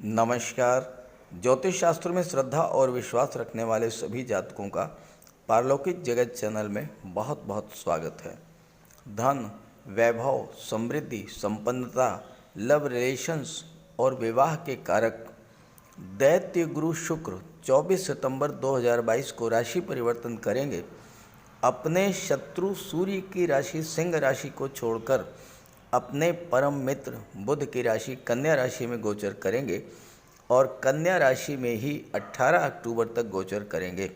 नमस्कार। ज्योतिष शास्त्र में श्रद्धा और विश्वास रखने वाले सभी जातकों का पारलौकिक जगत चैनल में बहुत बहुत स्वागत है। धन, वैभव, समृद्धि, संपन्नता, लव रिलेशंस और विवाह के कारक दैत्य गुरु शुक्र 24 सितंबर 2022 को राशि परिवर्तन करेंगे। अपने शत्रु सूर्य की राशि सिंह राशि को छोड़कर अपने परम मित्र बुध की राशि कन्या राशि में गोचर करेंगे और कन्या राशि में ही 18 अक्टूबर तक गोचर करेंगे।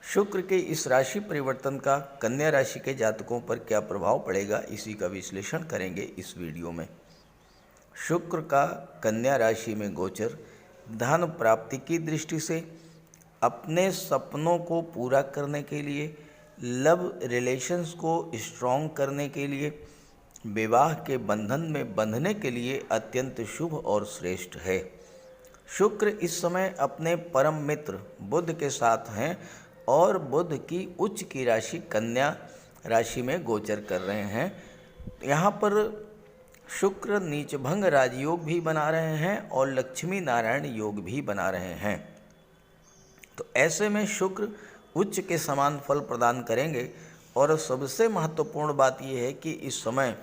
शुक्र के इस राशि परिवर्तन का कन्या राशि के जातकों पर क्या प्रभाव पड़ेगा, इसी का विश्लेषण करेंगे इस वीडियो में। शुक्र का कन्या राशि में गोचर धन प्राप्ति की दृष्टि से, अपने सपनों को पूरा करने के लिए, लव रिलेशंस को स्ट्रॉन्ग करने के लिए, विवाह के बंधन में बंधने के लिए अत्यंत शुभ और श्रेष्ठ है। शुक्र इस समय अपने परम मित्र बुध के साथ हैं और बुध की उच्च की राशि कन्या राशि में गोचर कर रहे हैं। यहाँ पर शुक्र नीचभंग राजयोग भी बना रहे हैं और लक्ष्मी नारायण योग भी बना रहे हैं। तो ऐसे में शुक्र उच्च के समान फल प्रदान करेंगे। और सबसे महत्वपूर्ण बात यह है कि इस समय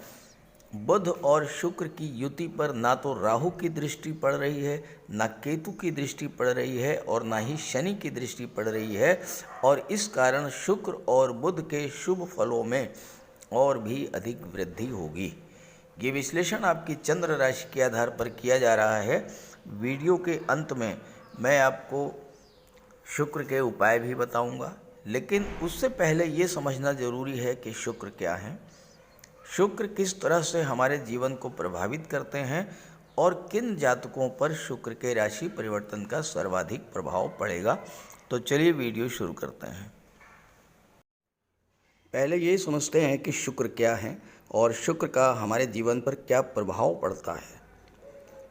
बुध और शुक्र की युति पर ना तो राहु की दृष्टि पड़ रही है, ना केतु की दृष्टि पड़ रही है और ना ही शनि की दृष्टि पड़ रही है। और इस कारण शुक्र और बुध के शुभ फलों में और भी अधिक वृद्धि होगी। ये विश्लेषण आपकी चंद्र राशि के आधार पर किया जा रहा है। वीडियो के अंत में मैं आपको शुक्र के उपाय भी बताऊंगा, लेकिन उससे पहले ये समझना जरूरी है कि शुक्र क्या है, शुक्र किस तरह से हमारे जीवन को प्रभावित करते हैं और किन जातकों पर शुक्र के राशि परिवर्तन का सर्वाधिक प्रभाव पड़ेगा। तो चलिए वीडियो शुरू करते हैं। पहले ये समझते हैं कि शुक्र क्या है और शुक्र का हमारे जीवन पर क्या प्रभाव पड़ता है।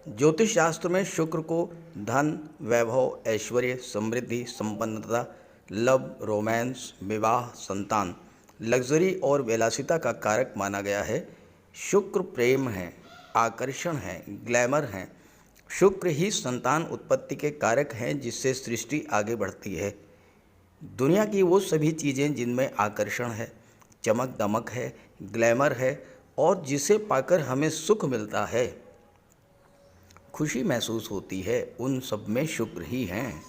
ज्योतिष शास्त्र में शुक्र को धन, वैभव, ऐश्वर्य, समृद्धि, संपन्नता, लव, रोमांस, विवाह, संतान, लग्जरी और विलासिता का कारक माना गया है। शुक्र प्रेम है, आकर्षण है, ग्लैमर है। शुक्र ही संतान उत्पत्ति के कारक हैं जिससे सृष्टि आगे बढ़ती है। दुनिया की वो सभी चीज़ें जिनमें आकर्षण है, चमक दमक है, ग्लैमर है और जिसे पाकर हमें सुख मिलता है, खुशी महसूस होती है, उन सब में शुक्र ही हैं।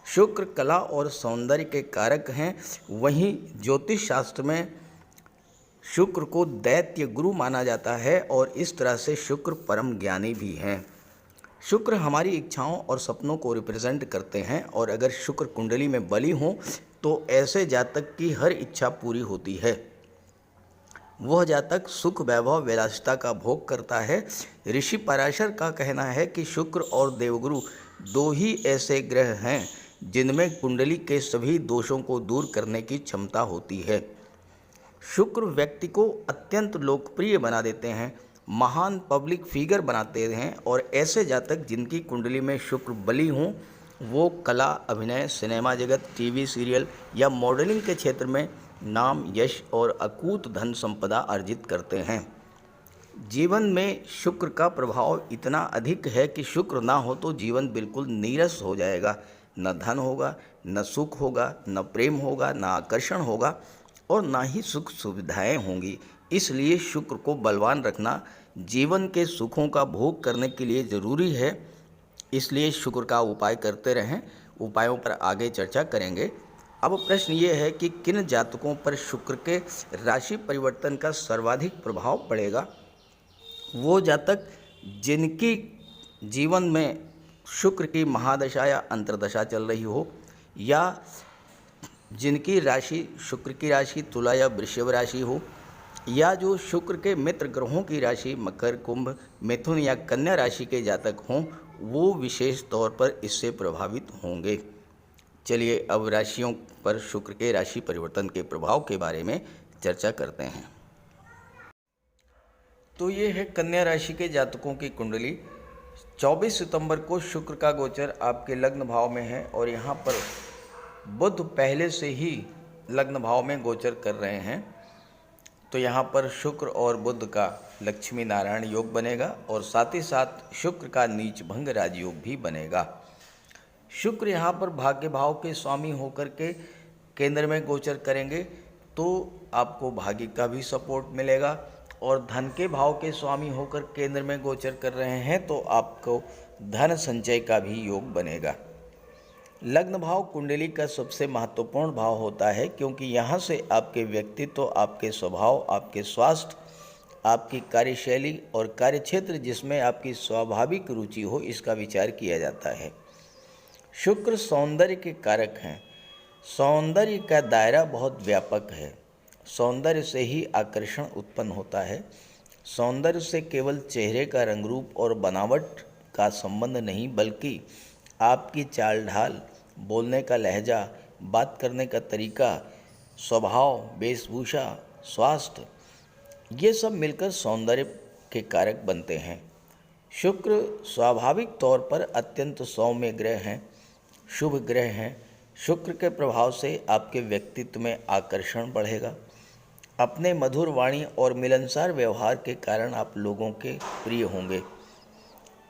शुक्र कला और सौंदर्य के कारक हैं। वहीं ज्योतिष शास्त्र में शुक्र को दैत्य गुरु माना जाता है और इस तरह से शुक्र परम ज्ञानी भी हैं। शुक्र हमारी इच्छाओं और सपनों को रिप्रेजेंट करते हैं और अगर शुक्र कुंडली में बली हो तो ऐसे जातक की हर इच्छा पूरी होती है। वह जातक सुख, वैभव, विलासिता का भोग करता है। ऋषि पराशर का कहना है कि शुक्र और देवगुरु दो ही ऐसे ग्रह हैं जिनमें कुंडली के सभी दोषों को दूर करने की क्षमता होती है। शुक्र व्यक्ति को अत्यंत लोकप्रिय बना देते हैं, महान पब्लिक फिगर बनाते हैं और ऐसे जातक जिनकी कुंडली में शुक्र बली हों वो कला, अभिनय, सिनेमा जगत, टीवी सीरियल या मॉडलिंग के क्षेत्र में नाम, यश और अकूत धन संपदा अर्जित करते हैं। जीवन में शुक्र का प्रभाव इतना अधिक है कि शुक्र ना हो तो जीवन बिल्कुल नीरस हो जाएगा। न धन होगा, न सुख होगा, न प्रेम होगा, न आकर्षण होगा और ना ही सुख सुविधाएं होंगी। इसलिए शुक्र को बलवान रखना जीवन के सुखों का भोग करने के लिए ज़रूरी है। इसलिए शुक्र का उपाय करते रहें। उपायों पर आगे चर्चा करेंगे। अब प्रश्न ये है कि किन जातकों पर शुक्र के राशि परिवर्तन का सर्वाधिक प्रभाव पड़ेगा। वो जातक जिनकी जीवन में शुक्र की महादशा या अंतर्दशा चल रही हो, या जिनकी राशि शुक्र की राशि तुला या वृषभ राशि हो, या जो शुक्र के मित्र ग्रहों की राशि मकर, कुंभ, मिथुन या कन्या राशि के जातक हों, वो विशेष तौर पर इससे प्रभावित होंगे। चलिए अब राशियों पर शुक्र के राशि परिवर्तन के प्रभाव के बारे में चर्चा करते हैं। तो ये है कन्या राशि के जातकों की कुंडली। 24 सितंबर को शुक्र का गोचर आपके लग्न भाव में है और यहाँ पर बुध पहले से ही लग्न भाव में गोचर कर रहे हैं। तो यहाँ पर शुक्र और बुध का लक्ष्मी नारायण योग बनेगा और साथ ही साथ शुक्र का नीच भंग राजयोग भी बनेगा। शुक्र यहाँ पर भाग्य भाव के स्वामी होकर के केंद्र में गोचर करेंगे तो आपको भाग्य का भी सपोर्ट मिलेगा, और धन के भाव के स्वामी होकर केंद्र में गोचर कर रहे हैं तो आपको धन संचय का भी योग बनेगा। लग्न भाव कुंडली का सबसे महत्वपूर्ण भाव होता है, क्योंकि यहाँ से आपके व्यक्तित्व, आपके स्वभाव, आपके स्वास्थ्य, आपकी कार्यशैली और कार्यक्षेत्र जिसमें आपकी स्वाभाविक रुचि हो, इसका विचार किया जाता है। शुक्र सौंदर्य के कारक हैं। सौंदर्य का दायरा बहुत व्यापक है। सौंदर्य से ही आकर्षण उत्पन्न होता है। सौंदर्य से केवल चेहरे का रंग रूप और बनावट का संबंध नहीं, बल्कि आपकी चाल ढाल, बोलने का लहजा, बात करने का तरीका, स्वभाव, वेशभूषा, स्वास्थ्य, ये सब मिलकर सौंदर्य के कारक बनते हैं। शुक्र स्वाभाविक तौर पर अत्यंत सौम्य ग्रह हैं, शुभ ग्रह हैं। शुक्र के प्रभाव से आपके व्यक्तित्व में आकर्षण बढ़ेगा। अपने मधुर वाणी और मिलनसार व्यवहार के कारण आप लोगों के प्रिय होंगे।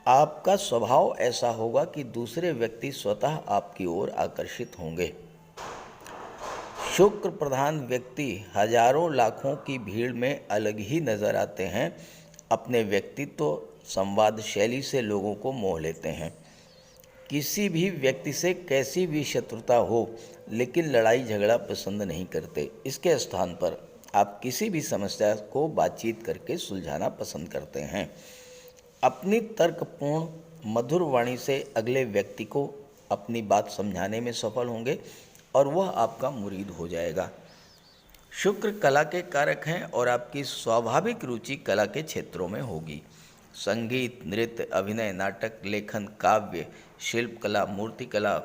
आपका स्वभाव ऐसा होगा कि दूसरे व्यक्ति स्वतः आपकी ओर आकर्षित होंगे। शुक्र प्रधान व्यक्ति हजारों लाखों की भीड़ में अलग ही नजर आते हैं। अपने व्यक्तित्व, संवाद शैली से लोगों को मोह लेते हैं। किसी भी व्यक्ति से कैसी भी शत्रुता हो, लेकिन लड़ाई झगड़ा पसंद नहीं करते। इसके स्थान पर आप किसी भी समस्या को बातचीत करके सुलझाना पसंद करते हैं। अपनी तर्कपूर्ण मधुर वाणी से अगले व्यक्ति को अपनी बात समझाने में सफल होंगे और वह आपका मुरीद हो जाएगा। शुक्र कला के कारक हैं और आपकी स्वाभाविक रुचि कला के क्षेत्रों में होगी। संगीत, नृत्य, अभिनय, नाटक, लेखन, काव्य, शिल्प कला, मूर्ति कला,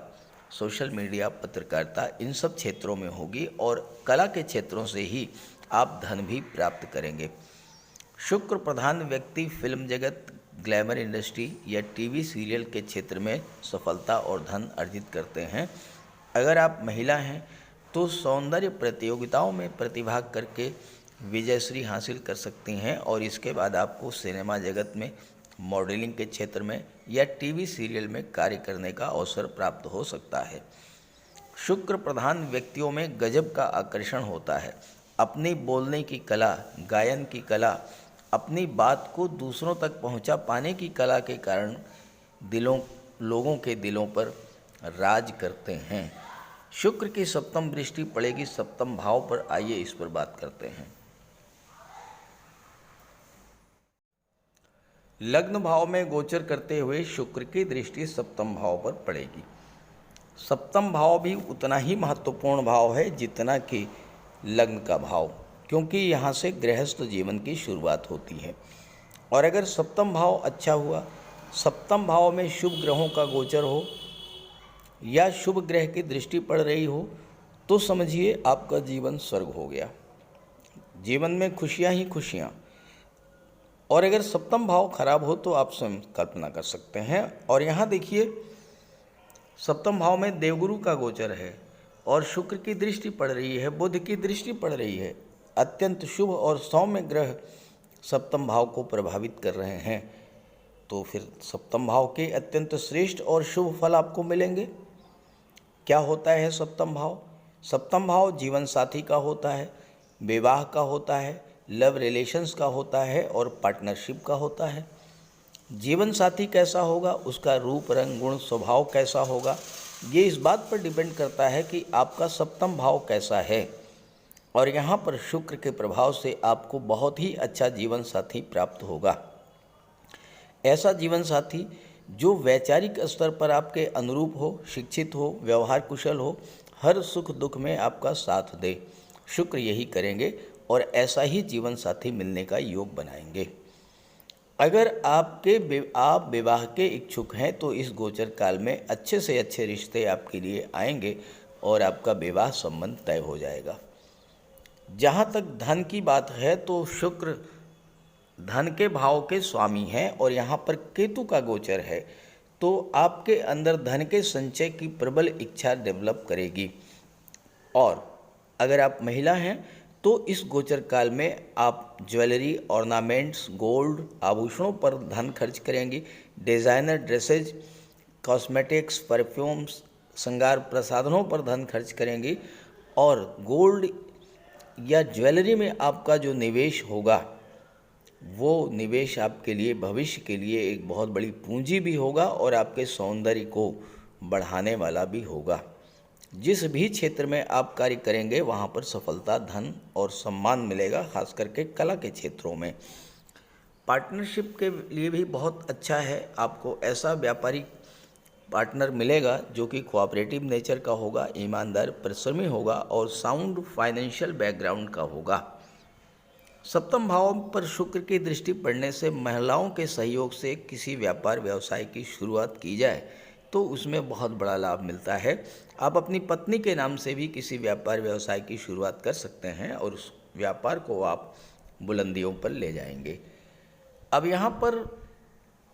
सोशल मीडिया, पत्रकारिता, इन सब क्षेत्रों में होगी और कला के क्षेत्रों से ही आप धन भी प्राप्त करेंगे। शुक्र प्रधान व्यक्ति फिल्म जगत, ग्लैमर इंडस्ट्री या टीवी सीरियल के क्षेत्र में सफलता और धन अर्जित करते हैं। अगर आप महिला हैं तो सौंदर्य प्रतियोगिताओं में प्रतिभाग करके विजयश्री हासिल कर सकती हैं और इसके बाद आपको सिनेमा जगत में, मॉडलिंग के क्षेत्र में या टीवी सीरियल में कार्य करने का अवसर प्राप्त हो सकता है। शुक्र प्रधान व्यक्तियों में गजब का आकर्षण होता है। अपनी बोलने की कला, गायन की कला, अपनी बात को दूसरों तक पहुंचा पाने की कला के कारण लोगों के दिलों पर राज करते हैं। शुक्र की सप्तम दृष्टि पड़ेगी सप्तम भाव पर। आइए इस पर बात करते हैं। लग्न भाव में गोचर करते हुए शुक्र की दृष्टि सप्तम भाव पर पड़ेगी। सप्तम भाव भी उतना ही महत्वपूर्ण भाव है जितना कि लग्न का भाव, क्योंकि यहाँ से गृहस्थ जीवन की शुरुआत होती है। और अगर सप्तम भाव अच्छा हुआ, सप्तम भाव में शुभ ग्रहों का गोचर हो या शुभ ग्रह की दृष्टि पड़ रही हो, तो समझिए आपका जीवन स्वर्ग हो गया। जीवन में खुशियाँ ही खुशियाँ। और अगर सप्तम भाव खराब हो तो आप स्वयं कल्पना कर सकते हैं। और यहाँ देखिए, सप्तम भाव में देवगुरु का गोचर है और शुक्र की दृष्टि पड़ रही है, बुध की दृष्टि पड़ रही है। अत्यंत शुभ और सौम्य ग्रह सप्तम भाव को प्रभावित कर रहे हैं, तो फिर सप्तम भाव के अत्यंत श्रेष्ठ और शुभ फल आपको मिलेंगे। क्या होता है सप्तम भाव? सप्तम भाव जीवन साथी का होता है, विवाह का होता है, लव रिलेशंस का होता है और पार्टनरशिप का होता है। जीवन साथी कैसा होगा, उसका रूप, रंग, गुण, स्वभाव कैसा होगा, ये इस बात पर डिपेंड करता है कि आपका सप्तम भाव कैसा है। और यहाँ पर शुक्र के प्रभाव से आपको बहुत ही अच्छा जीवन साथी प्राप्त होगा। ऐसा जीवन साथी जो वैचारिक स्तर पर आपके अनुरूप हो, शिक्षित हो, व्यवहार कुशल हो, हर सुख दुख में आपका साथ दे। शुक्र यही करेंगे और ऐसा ही जीवन साथी मिलने का योग बनाएंगे। अगर आप विवाह के इच्छुक हैं तो इस गोचर काल में अच्छे से अच्छे रिश्ते आपके लिए आएंगे और आपका विवाह संबंध तय हो जाएगा। जहाँ तक धन की बात है तो शुक्र धन के भाव के स्वामी हैं और यहाँ पर केतु का गोचर है, तो आपके अंदर धन के संचय की प्रबल इच्छा डेवलप करेगी। और अगर आप महिला हैं तो इस गोचर काल में आप ज्वेलरी, ऑर्नामेंट्स, गोल्ड आभूषणों पर धन खर्च करेंगी। डिज़ाइनर ड्रेसेज, कॉस्मेटिक्स, परफ्यूम्स, श्रृंगार प्रसाधनों पर धन खर्च करेंगी। और गोल्ड या ज्वेलरी में आपका जो निवेश होगा वो निवेश आपके लिए भविष्य के लिए एक बहुत बड़ी पूंजी भी होगा और आपके सौंदर्य को बढ़ाने वाला भी होगा। जिस भी क्षेत्र में आप कार्य करेंगे वहाँ पर सफलता, धन और सम्मान मिलेगा, खास करके कला के क्षेत्रों में। पार्टनरशिप के लिए भी बहुत अच्छा है। आपको ऐसा व्यापारिक पार्टनर मिलेगा जो कि कोऑपरेटिव नेचर का होगा, ईमानदार, परिश्रमी होगा और साउंड फाइनेंशियल बैकग्राउंड का होगा। सप्तम भाव पर शुक्र की दृष्टि पड़ने से महिलाओं के सहयोग से किसी व्यापार व्यवसाय की शुरुआत की जाए तो उसमें बहुत बड़ा लाभ मिलता है। आप अपनी पत्नी के नाम से भी किसी व्यापार व्यवसाय की शुरुआत कर सकते हैं और उस व्यापार को आप बुलंदियों पर ले जाएंगे। अब यहाँ पर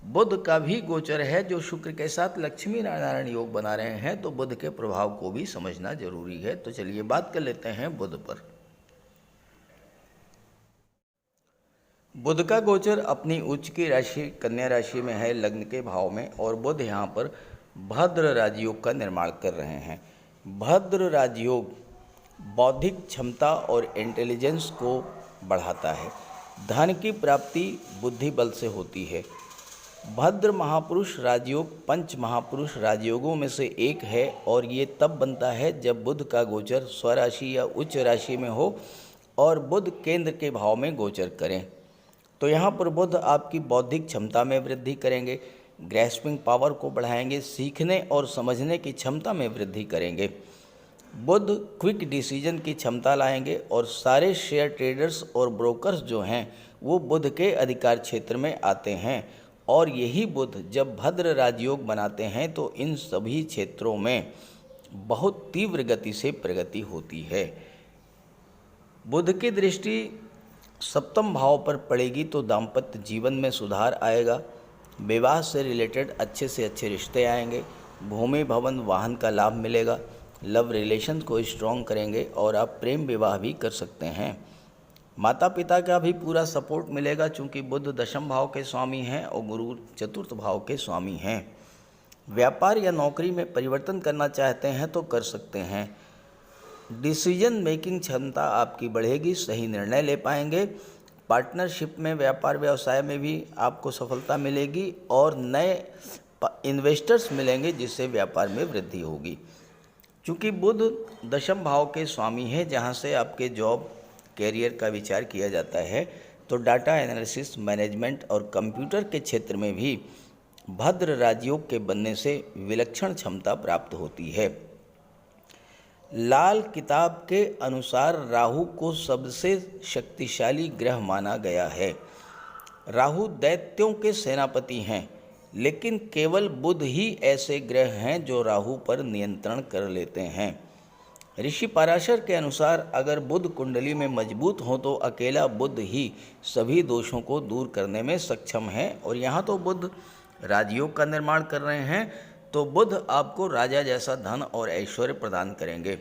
बुध का भी गोचर है जो शुक्र के साथ लक्ष्मी नारायण योग बना रहे हैं, तो बुध के प्रभाव को भी समझना जरूरी है। तो चलिए बात कर लेते हैं बुध पर। बुध का गोचर अपनी उच्च की राशि कन्या राशि में है, लग्न के भाव में, और बुध यहाँ पर भद्र राजयोग का निर्माण कर रहे हैं। भद्र राजयोग बौद्धिक क्षमता और इंटेलिजेंस को बढ़ाता है। धन की प्राप्ति बुद्धि बल से होती है। भद्र महापुरुष राजयोग पंच महापुरुष राजयोगों में से एक है और ये तब बनता है जब बुध का गोचर स्वराशि या उच्च राशि में हो और बुध केंद्र के भाव में गोचर करें। तो यहाँ पर बुध आपकी बौद्धिक क्षमता में वृद्धि करेंगे, ग्रैस्पिंग पावर को बढ़ाएंगे, सीखने और समझने की क्षमता में वृद्धि करेंगे। बुध क्विक डिसीजन की क्षमता लाएंगे और सारे शेयर ट्रेडर्स और ब्रोकर्स जो हैं वो बुध के अधिकार क्षेत्र में आते हैं। और यही बुध जब भद्र राजयोग बनाते हैं तो इन सभी क्षेत्रों में बहुत तीव्र गति से प्रगति होती है। बुध की दृष्टि सप्तम भाव पर पड़ेगी तो दाम्पत्य जीवन में सुधार आएगा, विवाह से रिलेटेड अच्छे से अच्छे रिश्ते आएंगे, भूमि भवन वाहन का लाभ मिलेगा, लव रिलेशन को स्ट्रॉन्ग करेंगे और आप प्रेम विवाह भी कर सकते हैं। माता पिता का भी पूरा सपोर्ट मिलेगा चूँकि बुध दशम भाव के स्वामी हैं और गुरु चतुर्थ भाव के स्वामी हैं। व्यापार या नौकरी में परिवर्तन करना चाहते हैं तो कर सकते हैं। डिसीजन मेकिंग क्षमता आपकी बढ़ेगी, सही निर्णय ले पाएंगे। पार्टनरशिप में व्यापार व्यवसाय में भी आपको सफलता मिलेगी और नए इन्वेस्टर्स मिलेंगे जिससे व्यापार में वृद्धि होगी। चूँकि बुध दशम भाव के स्वामी हैं जहाँ से आपके जॉब कैरियर का विचार किया जाता है, तो डाटा एनालिसिस, मैनेजमेंट और कंप्यूटर के क्षेत्र में भी भद्र राजयोग के बनने से विलक्षण क्षमता प्राप्त होती है। लाल किताब के अनुसार राहु को सबसे शक्तिशाली ग्रह माना गया है। राहु दैत्यों के सेनापति हैं, लेकिन केवल बुध ही ऐसे ग्रह हैं जो राहु पर नियंत्रण कर लेते हैं। ऋषि पराशर के अनुसार अगर बुध कुंडली में मजबूत हो तो अकेला बुध ही सभी दोषों को दूर करने में सक्षम है। और यहाँ तो बुध राजयोग का निर्माण कर रहे हैं, तो बुध आपको राजा जैसा धन और ऐश्वर्य प्रदान करेंगे।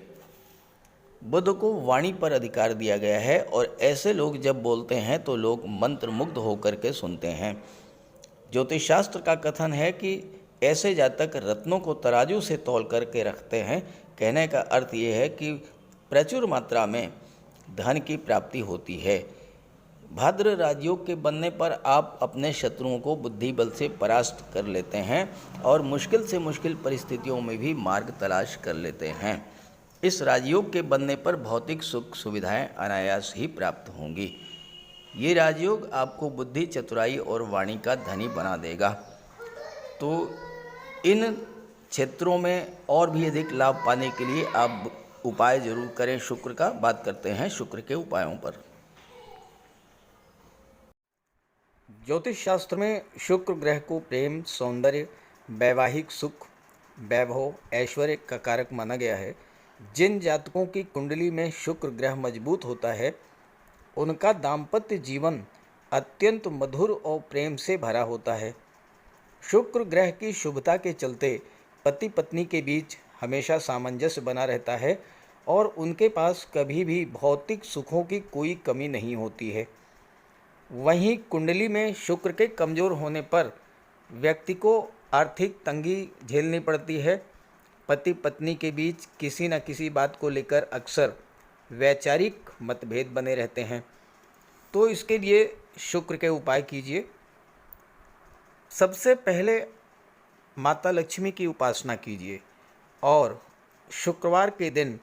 बुध को वाणी पर अधिकार दिया गया है और ऐसे लोग जब बोलते हैं तो लोग मंत्रमुग्ध होकर के सुनते हैं। ज्योतिष शास्त्र का कथन है कि ऐसे जातक रत्नों को तराजू से तौल करके रखते हैं। कहने का अर्थ ये है कि प्रचुर मात्रा में धन की प्राप्ति होती है। भद्र राजयोग के बनने पर आप अपने शत्रुओं को बुद्धि बल से परास्त कर लेते हैं और मुश्किल से मुश्किल परिस्थितियों में भी मार्ग तलाश कर लेते हैं। इस राजयोग के बनने पर भौतिक सुख सुविधाएं अनायास ही प्राप्त होंगी। ये राजयोग आपको बुद्धि, चतुराई और वाणी का धनी बना देगा। तो इन क्षेत्रों में और भी अधिक लाभ पाने के लिए आप उपाय जरूर करें शुक्र का। बात करते हैं शुक्र के उपायों पर। ज्योतिष शास्त्र में शुक्र ग्रह को प्रेम, सौंदर्य, वैवाहिक सुख, वैभव, ऐश्वर्य का कारक माना गया है। जिन जातकों की कुंडली में शुक्र ग्रह मजबूत होता है उनका दाम्पत्य जीवन अत्यंत मधुर और प्रेम से भरा होता है। शुक्र ग्रह की शुभता के चलते पति पत्नी के बीच हमेशा सामंजस्य बना रहता है और उनके पास कभी भी भौतिक सुखों की कोई कमी नहीं होती है। वहीं कुंडली में शुक्र के कमज़ोर होने पर व्यक्ति को आर्थिक तंगी झेलनी पड़ती है। पति पत्नी के बीच किसी न किसी बात को लेकर अक्सर वैचारिक मतभेद बने रहते हैं। तो इसके लिए शुक्र के उपाय कीजिए। सबसे पहले माता लक्ष्मी की उपासना कीजिए और शुक्रवार के दिन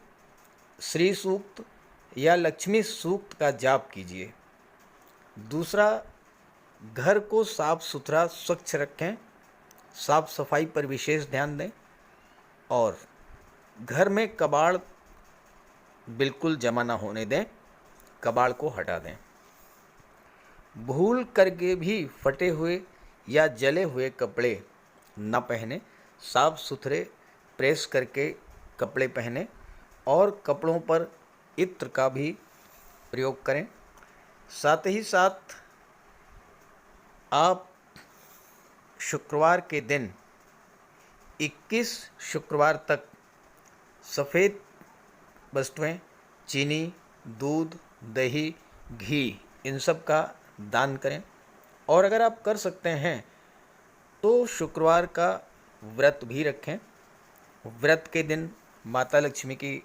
श्री सूक्त या लक्ष्मी सूक्त का जाप कीजिए। दूसरा, घर को साफ सुथरा स्वच्छ रखें, साफ सफाई पर विशेष ध्यान दें और घर में कबाड़ बिल्कुल जमा ना होने दें, कबाड़ को हटा दें। भूल करके भी फटे हुए या जले हुए कपड़े न पहने, साफ सुथरे प्रेस करके कपड़े पहने और कपड़ों पर इत्र का भी प्रयोग करें। साथ ही साथ आप शुक्रवार के दिन 21 शुक्रवार तक सफ़ेद वस्तुएं, चीनी, दूध, दही, घी, इन सब का दान करें। और अगर आप कर सकते हैं तो शुक्रवार का व्रत भी रखें। व्रत के दिन माता लक्ष्मी की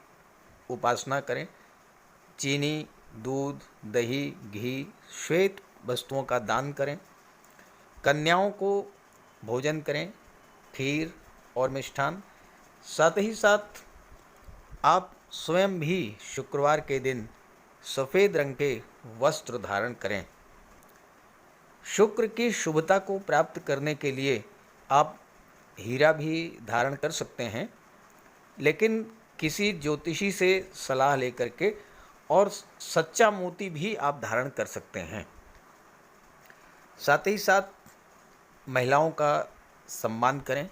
उपासना करें। चीनी, दूध, दही, घी, श्वेत वस्तुओं का दान करें। कन्याओं को भोजन करें, खीर और मिष्ठान। साथ ही साथ आप स्वयं भी शुक्रवार के दिन सफ़ेद रंग के वस्त्र धारण करें। शुक्र की शुभता को प्राप्त करने के लिए आप हीरा भी धारण कर सकते हैं, लेकिन किसी ज्योतिषी से सलाह लेकर के, और सच्चा मोती भी आप धारण कर सकते हैं। साथ ही साथ महिलाओं का सम्मान करें।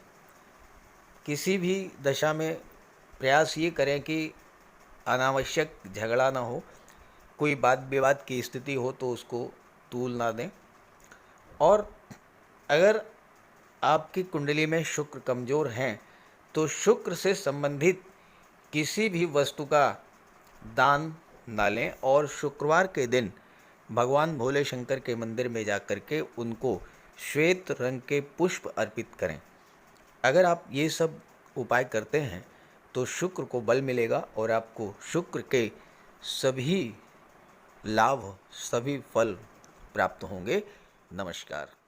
किसी भी दशा में प्रयास ये करें कि अनावश्यक झगड़ा ना हो, कोई वाद विवाद की स्थिति हो तो उसको तूल ना दें। और अगर आपकी कुंडली में शुक्र कमज़ोर हैं तो शुक्र से संबंधित किसी भी वस्तु का दान ना लें और शुक्रवार के दिन भगवान भोले शंकर के मंदिर में जाकर के उनको श्वेत रंग के पुष्प अर्पित करें। अगर आप ये सब उपाय करते हैं तो शुक्र को बल मिलेगा और आपको शुक्र के सभी लाभ, सभी फल प्राप्त होंगे। नमस्कार।